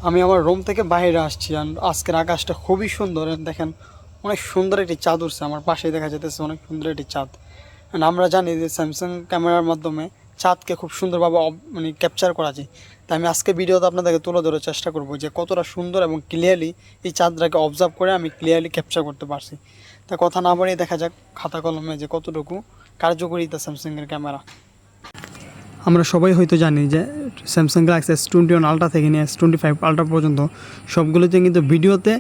আমি আমার রুম থেকে বাইরে আসছি আর আজকের আকাশটা খুবই সুন্দর। দেখেন অনেক সুন্দর একটি চাঁদ উঠছে, আমার পাশেই দেখা যেতেছে অনেক সুন্দর একটি চাঁদ। অ্যান্ড আমরা জানি যে স্যামসাং ক্যামেরার মাধ্যমে চাঁদকে খুব সুন্দরভাবে মানে ক্যাপচার করা যায়। তাই আমি আজকে ভিডিওতে আপনাদেরকে তুলে ধরার চেষ্টা করব যে কতটা সুন্দর এবং ক্লিয়ারলি এই চাঁদটাকে অবজার্ভ করে আমি ক্লিয়ারলি ক্যাপচার করতে পারছি। তা কথা না বাড়িয়ে দেখা যাক খাতা কলমে যে কতটুকু কার্যকরিতা স্যামসাংয়ের ক্যামেরা। আমরা সবাই হয়তো জানি যে স্যামসাং গ্যালাক্সি S21 আলট্রা থেকে নিয়ে S25 আলট্রা পর্যন্ত সবগুলোতে কিন্তু ভিডিওতে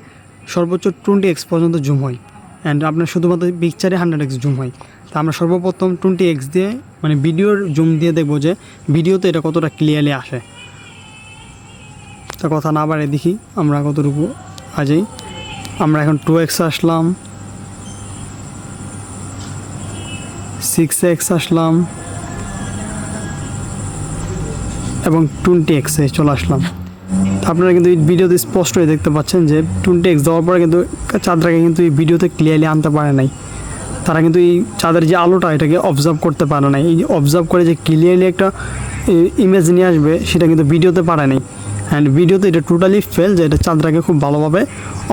সর্বোচ্চ 20x পর্যন্ত জুম হয়, অ্যান্ড আপনার শুধুমাত্র পিকচারে 100x জুম হয়। তা আমরা সর্বপ্রথম 20x দিয়ে মানে ভিডিওর জুম দিয়ে দেখবো যে ভিডিওতে এটা কতটা ক্লিয়ারলি আসে। তা কথা না বাড়ে দেখি আমরা কতটুকু আজই। আমরা এখন 2x আসলাম, 6x আসলাম এবং 20x-এ চলে আসলাম। আপনারা কিন্তু এই ভিডিওতে স্পষ্টই দেখতে পাচ্ছেন যে 20x দেওয়ার পরে কিন্তু চাঁদটাকে কিন্তু এই ভিডিওতে ক্লিয়ারলি আনতে পারে নাই। তারা কিন্তু এই চাঁদের যে আলোটা এটাকে অবজার্ভ করতে পারে নাই। এই অবজার্ভ করে যে ক্লিয়ারলি একটা ইমেজ নিয়ে আসবে সেটা কিন্তু ভিডিওতে পারে নাই। অ্যান্ড ভিডিওতে এটা টোটালি ফেল, যে এটা চাঁদটাকে খুব ভালোভাবে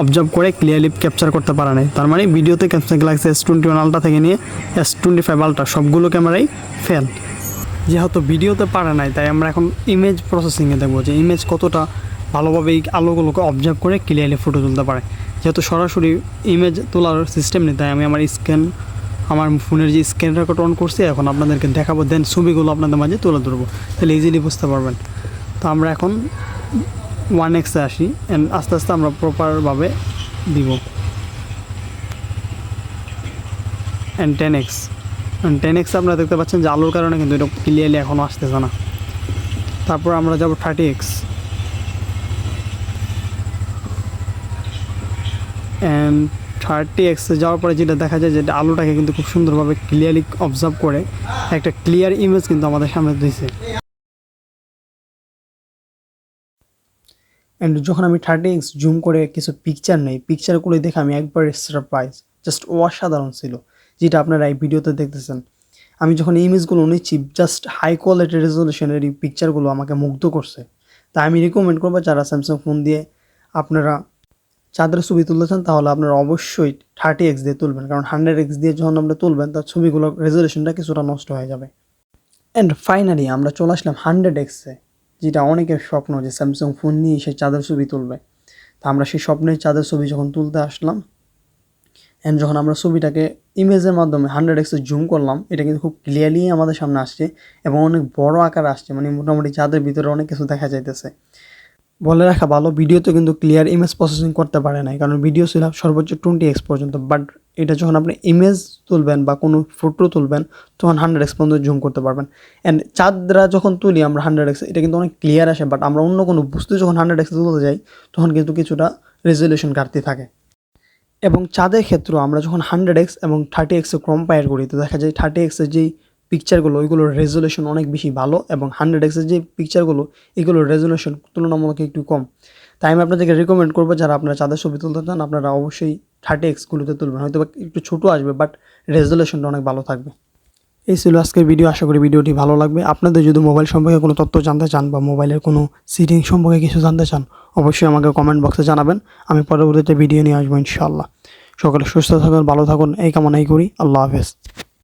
অবজার্ভ করে ক্লিয়ারলি ক্যাপচার করতে পারে নাই। তার মানে ভিডিওতে স্যামসাং গ্যালাক্সি S21 আলট্রা থেকে নিয়ে S25 আলট্রা সবগুলো ক্যামেরাই ফেল। যেহেতু ভিডিওতে পারে নাই তাই আমরা এখন ইমেজ প্রসেসিংয়ে দেখবো যে ইমেজ কতটা ভালোভাবে এই আলোগুলোকে অবজার্ভ করে ক্লিয়ারলি ফটো তুলতে পারে। যেহেতু সরাসরি ইমেজ তোলার সিস্টেম নেই তাই আমি আমার ফোনের যে স্ক্যান রেকর্ড অন করছি এখন আপনাদেরকে দেখাবো, দেন ছবিগুলো আপনাদের মাঝে তুলে ধরবো, তাহলে ইজিলি বুঝতে পারবেন। তো আমরা এখন 1x-এ আসি অ্যান্ড আস্তে আস্তে আমরা প্রপারভাবে দিব। অ্যান্ড 10x আপনারা দেখতে পাচ্ছেন যে আলোর কারণে কিন্তু এটা ক্লিয়ারলি এখনও আসতেছে না। তারপর আমরা যাব 30x অ্যান্ড 30x-এ যাওয়ার পরে যেটা দেখা যায় যে আলোটাকে কিন্তু খুব সুন্দরভাবে ক্লিয়ারলি অবজার্ভ করে একটা ক্লিয়ার ইমেজ কিন্তু আমাদের সামনে দিয়েছে। অ্যান্ড যখন আমি 30x জুম করে কিছু পিকচার নেই, পিকচারগুলো দেখে আমি একবারে সারপ্রাইজ, জাস্ট অসাধারণ ছিল যেটা আপনারা এই ভিডিওতে দেখতেছেন। আমি যখন ইমেজগুলো নিচ্ছি জাস্ট হাই কোয়ালিটি রেজলিউশনের এই পিকচারগুলো আমাকে মুগ্ধ করছে। তাই আমি রিকমেন্ড করবো যারা স্যামসাং ফোন দিয়ে আপনারা চাঁদের ছবি তুলতেছেন তাহলে আপনারা অবশ্যই 30x দিয়ে তুলবেন, কারণ 100x দিয়ে যখন আপনি তুলবেন তার ছবিগুলো রেজলিউশনটা কিছুটা নষ্ট হয়ে যাবে। অ্যান্ড ফাইনালি আমরা চলে আসলাম 100x-এ, যেটা অনেকের স্বপ্ন যে স্যামসাং ফোন নিয়ে সে চাঁদের ছবি তুলবে। তা আমরা সেই স্বপ্নের চাঁদের ছবি যখন তুলতে আসলাম অ্যান্ড যখন আমরা ছবিটাকে ইমেজের মাধ্যমে 100x-এ জুম করলাম, এটা কিন্তু খুব ক্লিয়ারলি আমাদের সামনে আসছে এবং অনেক বড় আকার আসছে, মানে মোটামুটি চাঁদের ভিতরে অনেক কিছু দেখা যাইতেছে। বলে রাখা ভালো, ভিডিওতে কিন্তু ক্লিয়ার ইমেজ প্রসেসিং করতে পারে নাই, কারণ ভিডিও ছিল সর্বোচ্চ 20x পর্যন্ত। বাট এটা যখন আপনি ইমেজ তুলবেন বা কোনো ফটো তুলবেন তখন 100x পর্যন্ত জুম করতে পারবেন। অ্যান্ড চাঁদরা যখন তুলি আমরা 100x, এটা কিন্তু অনেক ক্লিয়ার আসে, বাট আমরা অন্য কোনো বস্তু যখন 100x তুলতে যাই তখন কিন্তু কিছুটা রেজলিউশন ঘাটতি থাকে। এবং চাঁদের ক্ষেত্রেও আমরা যখন 100x এবং 30x-এ কম্পেয়ার করি তো দেখা যায় 30x-এর যেই পিকচারগুলো ওইগুলোর রেজলিউশন অনেক বেশি ভালো এবং 100x-এর যে পিকচারগুলো এগুলোর রেজলিউশন তুলনামূলক একটু কম। তাই আমি আপনাদেরকে রিকমেন্ড করবো যারা আপনারা চাঁদের ছবি তুলতে চান আপনারা অবশ্যই 30x-গুলোতে তুলবেন, হয়তো একটু ছোটো আসবে বাট রেজলিউশনটা অনেক ভালো থাকবে। এই ছিল আজকের ভিডিও, আশা করি ভিডিওটি ভালো লাগবে। আপনাদের যদি মোবাইল সম্পর্কে কোনো তথ্য জানতে চান বা মোবাইলের কোনো সেটিং সম্পর্কে কিছু জানতে চান অবশ্যই আমাকে কমেন্ট বক্সে জানাবেন, আমি পরবর্তীতে ভিডিও নিয়ে আসবো ইনশাআল্লাহ। সকলে সুস্থ থাকুন, ভালো থাকুন এই কামনাই করি। আল্লাহ হাফেজ।